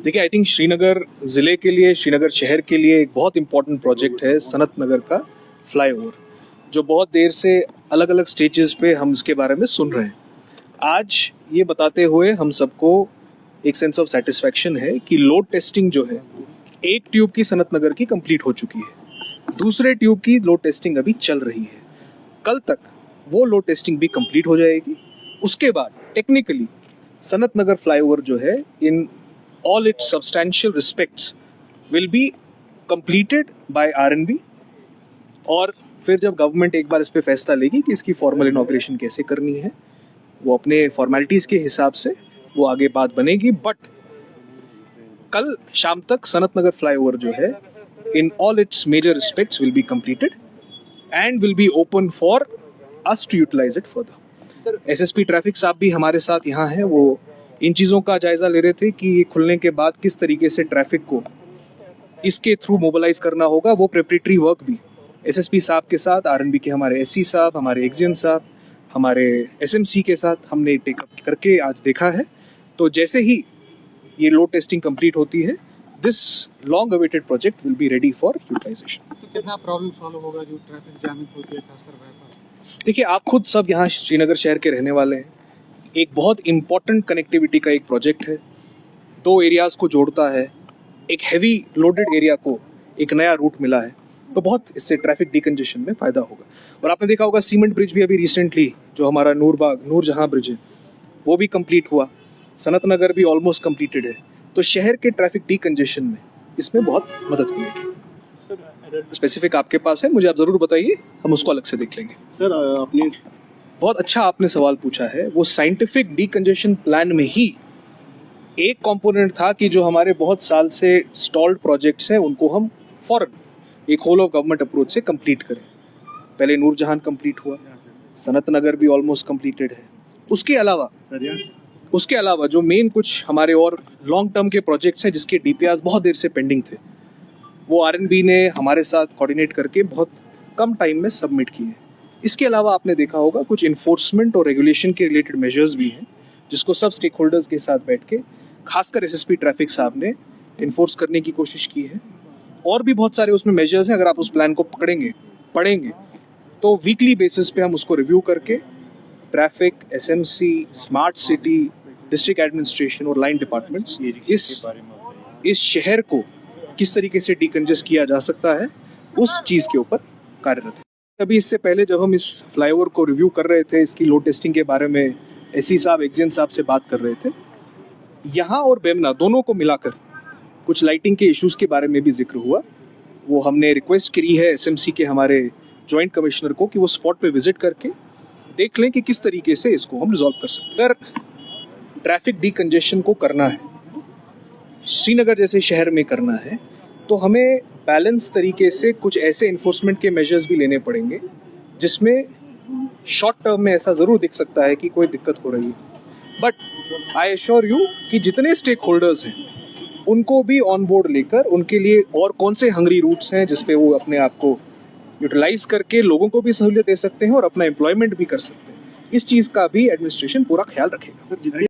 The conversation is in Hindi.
देखिए, आई थिंक श्रीनगर ज़िले के लिए, श्रीनगर शहर के लिए एक बहुत इंपॉर्टेंट प्रोजेक्ट है सनत नगर का फ्लाईओवर, जो बहुत देर से अलग अलग स्टेजेस पे हम इसके बारे में सुन रहे हैं। आज ये बताते हुए हम सबको एक सेंस ऑफ सेटिस्फैक्शन है कि लोड टेस्टिंग जो है एक ट्यूब की सनत नगर की कंप्लीट हो चुकी है, दूसरे ट्यूब की लोड टेस्टिंग अभी चल रही है। कल तक वो लोड टेस्टिंग भी कंप्लीट हो जाएगी। उसके बाद टेक्निकली सनत नगर फ्लाईओवर जो है इन all its substantial respects will be completed by R&B। और फिर जब गवर्नमेंट एक बार इस पे फैसला लेगी कि इसकी फॉर्मल इनॉग्रेशन कैसे करनी है, वो अपने फॉर्मेलिटीज़ के हिसाब से वो आगे बात बनेगी। बट कल शाम तक सनत नगर फ्लाईओवर जो है in all its major respects will be completed and will be open for us to utilize it further. SSP traffic साहब भी हमारे साथ यहाँ हैं, वो इन चीज़ों का जायज़ा ले रहे थे कि ये खुलने के बाद किस तरीके से ट्रैफिक को इसके थ्रू मोबिलाइज करना होगा। वो प्रिपरेटरी वर्क भी एसएसपी साहब के साथ, आरएनबी के हमारे एससी साहब, हमारे एक्जियन साहब, हमारे एसएमसी के साथ हमने टेकअप करके आज देखा है। तो जैसे ही ये लोड टेस्टिंग कंप्लीट होती है, this long awaited project will be ready for utilization. तो कितना प्रॉब्लम सॉल्व होगा जो ट्रैफिक जामिंग होती है खासकर बाईपास? देखिए, आप खुद सब यहाँ श्रीनगर शहर के रहने वाले हैं। एक बहुत इम्पॉर्टेंट कनेक्टिविटी का एक प्रोजेक्ट है, दो एरियाज़ को जोड़ता है, एक हैवी लोडेड एरिया को एक नया रूट मिला है, तो बहुत इससे ट्रैफिक डिकंजेशन में फ़ायदा होगा। और आपने देखा होगा सीमेंट ब्रिज भी अभी रिसेंटली जो हमारा नूरजहां ब्रिज है वो भी कंप्लीट हुआ, सनत नगर भी ऑलमोस्ट कंप्लीटेड है। तो शहर के ट्रैफिक डिकंजेशन में इसमें बहुत मदद मिलेगी। स्पेसिफिक आपके पास है, मुझे आप ज़रूर बताइए, हम उसको अलग से देख लेंगे। सर अपनी बहुत अच्छा आपने सवाल पूछा है। वो साइंटिफिक डीकंजेशन प्लान में ही एक कंपोनेंट था कि जो हमारे बहुत साल से स्टॉल्ड प्रोजेक्ट्स हैं उनको हम फौरन एक होल ऑफ गवर्नमेंट अप्रोच से कंप्लीट करें। पहले नूरजहां कंप्लीट हुआ, सनत नगर भी ऑलमोस्ट कंप्लीटेड है। उसके अलावा जो मेन कुछ हमारे और लॉन्ग टर्म के प्रोजेक्ट्स हैं जिसके डीपीआर बहुत देर से पेंडिंग थे, वो आरएनबी ने हमारे साथ कोऑर्डिनेट करके बहुत कम टाइम में सबमिट किए। इसके अलावा आपने देखा होगा कुछ इन्फोर्समेंट और रेगुलेशन के रिलेटेड मेजर्स भी हैं जिसको सब स्टेक होल्डर्स के साथ बैठ के खासकर एसएसपी ट्रैफिक साहब ने इन्फोर्स करने की कोशिश की है। और भी बहुत सारे उसमें मेजर्स हैं। अगर आप उस प्लान को पढ़ेंगे तो वीकली बेसिस पे हम उसको रिव्यू करके traffic, SMC, smart city, district administration और लाइन डिपार्टमेंट्स इस शहर को किस तरीके से डिकंजेस्ट किया जा सकता है उस चीज़ के ऊपर कार्यरत है। अभी इससे पहले जब हम इस फ्लाईओवर को रिव्यू कर रहे थे, इसकी लोड टेस्टिंग के बारे में एससी साहब, एक्जियन साहब से बात कर रहे थे, यहाँ और बेमना दोनों को मिलाकर कुछ लाइटिंग के इश्यूज़ के बारे में भी जिक्र हुआ। वो हमने रिक्वेस्ट करी है एसएमसी के हमारे जॉइंट कमिश्नर को कि वो स्पॉट पे विजिट करके देख लें कि किस तरीके से इसको हम रिजॉल्व कर सकते हैं। अगर ट्रैफिक डिकंजेशन को करना है, श्रीनगर जैसे शहर में करना है, तो हमें बैलेंस तरीके से कुछ ऐसे इन्फोर्समेंट के मेजर्स भी लेने पड़ेंगे जिसमें शॉर्ट टर्म में ऐसा ज़रूर दिख सकता है कि कोई दिक्कत हो रही है। बट आई एश्योर यू कि जितने स्टेक होल्डर्स हैं उनको भी ऑन बोर्ड लेकर उनके लिए और कौन से हंगरी रूट्स हैं जिस पे वो अपने आप को यूटिलाइज करके लोगों को भी सहूलियत दे सकते हैं और अपना एम्प्लॉयमेंट भी कर सकते हैं, इस चीज़ का भी एडमिनिस्ट्रेशन पूरा ख्याल रखेगा।